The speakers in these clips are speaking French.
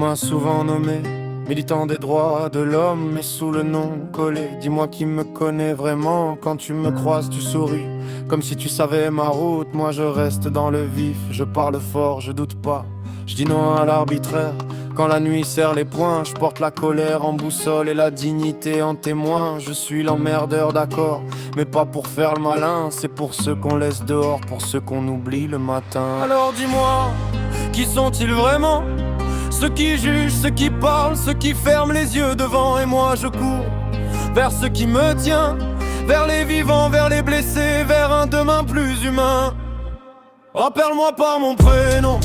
m'a souvent nommé militant des droits de l'homme, mais sous le nom collé. Dis-moi qui me connaît vraiment. Quand tu me croises, tu souris, comme si tu savais ma route. Moi je reste dans le vif, je parle fort, je doute pas. Je dis non à l'arbitraire. Quand la nuit serre les poings, je porte la colère en boussole et la dignité en témoin. Je suis l'emmerdeur, d'accord, mais pas pour faire le malin. C'est pour ceux qu'on laisse dehors, pour ceux qu'on oublie le matin. Alors dis-moi, qui sont-ils vraiment? Ceux qui jugent, ceux qui parlent, ceux qui ferment les yeux devant. Et moi je cours vers ce qui me tient, vers les vivants, vers les blessés, vers un demain plus humain. Appelle-moi par mon prénom,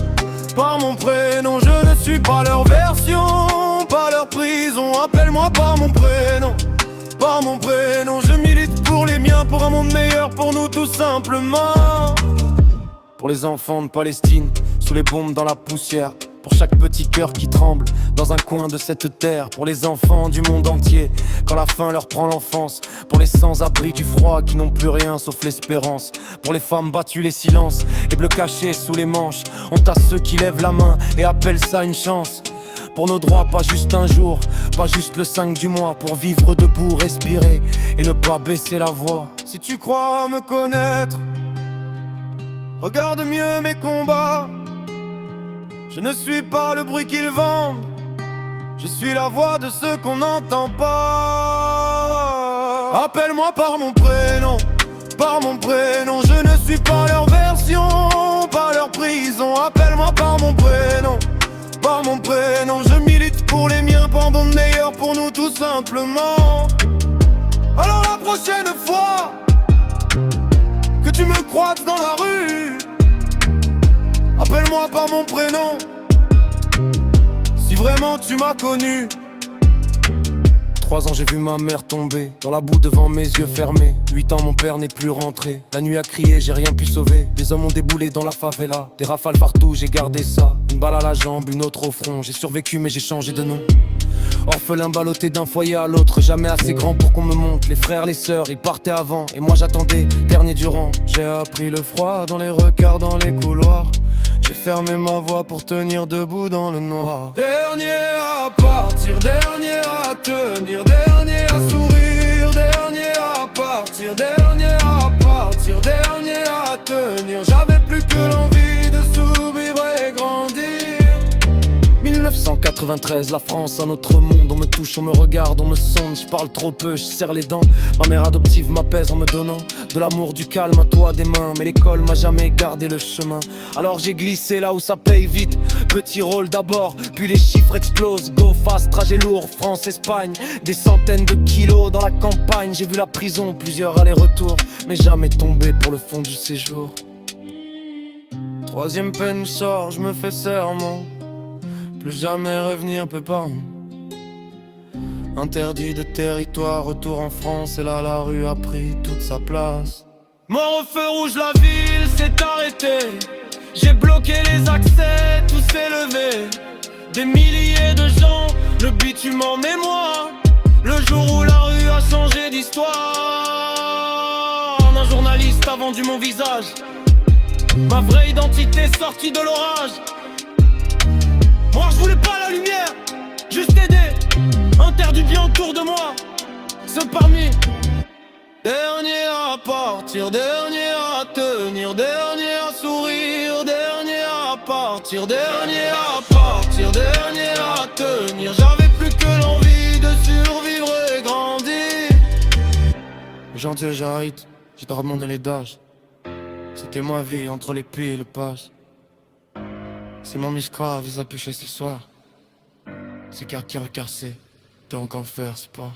par mon prénom. Je ne suis pas leur version, pas leur prison. Appelle-moi par mon prénom, par mon prénom. Je milite pour les miens, pour un monde meilleur, pour nous tout simplement. Pour les enfants de Palestine, sous les bombes dans la poussière. Pour chaque petit cœur qui tremble dans un coin de cette terre. Pour les enfants du monde entier, quand la faim leur prend l'enfance. Pour les sans-abri du froid qui n'ont plus rien sauf l'espérance. Pour les femmes battues, les silences, les bleus cachés sous les manches. Honte à ceux qui lèvent la main et appellent ça une chance. Pour nos droits, pas juste un jour, pas juste le 5 du mois. Pour vivre debout, respirer et ne pas baisser la voix. Si tu crois me connaître, regarde mieux mes combats. Je ne suis pas le bruit qu'ils vendent, je suis la voix de ceux qu'on n'entend pas. Appelle-moi par mon prénom, par mon prénom. Je ne suis pas leur version, pas leur prison. Appelle-moi par mon prénom, par mon prénom. Je milite pour les miens, pour un monde meilleur, pour nous tout simplement. Alors la prochaine fois que tu me croises dans la rue, appelle-moi par mon prénom, si vraiment tu m'as connu. 3 ans j'ai vu ma mère tomber dans la boue devant mes yeux fermés. 8 ans mon père n'est plus rentré. La nuit a crié, j'ai rien pu sauver. Des hommes ont déboulé dans la favela. Des rafales partout, j'ai gardé ça. Une balle à la jambe, une autre au front. J'ai survécu mais j'ai changé de nom. Orphelin ballotté d'un foyer à l'autre, jamais assez grand pour qu'on me monte. Les frères, les sœurs, ils partaient avant et moi j'attendais, dernier du rang. J'ai appris le froid dans les regards, dans les couloirs. J'ai fermé ma voix pour tenir debout dans le noir. Dernier à partir, dernier à tenir, dernier à sourire, dernier à partir, dernier à partir, dernier à tenir. J'avais plus que l'envie de s'ouvrir et grandir. 1993, la France, un autre monde. On me touche, on me regarde, on me sonde. Je parle trop peu, je serre les dents. Ma mère adoptive m'apaise en me donnant de l'amour, du calme, un toit, des mains. Mais l'école m'a jamais gardé le chemin. Alors j'ai glissé là où ça paye vite. Petit rôle d'abord, puis les chiffres explosent. Go fast, trajet lourd, France, Espagne. Des centaines de kilos dans la campagne. J'ai vu la prison, plusieurs allers-retours, mais jamais tombé pour le fond du séjour. 3e peine sort, je me fais serment. Plus jamais revenir, pépin. Interdit de territoire, retour en France. Et là la rue a pris toute sa place. Mort au feu rouge, la ville s'est arrêtée. J'ai bloqué les accès, tout s'est levé. Des milliers de gens, le bitume en mémoire. Le jour où la rue a changé d'histoire. Un journaliste a vendu mon visage. Ma vraie identité sortie de l'orage. Moi je voulais pas la lumière, juste aider, interdit bien autour de moi. Ceux parmi, dernier à partir, dernier à tenir, dernier à sourire, dernier à partir, dernier à partir, dernier à tenir. J'avais plus que l'envie de survivre et grandir. Gentil j'arrête, j'ai remonté les dages. C'était ma vie entre les pieds et le passe. C'est mon miscra, vous a pêché ce soir. C'est car qui a cassé, donc en faire, c'est pas.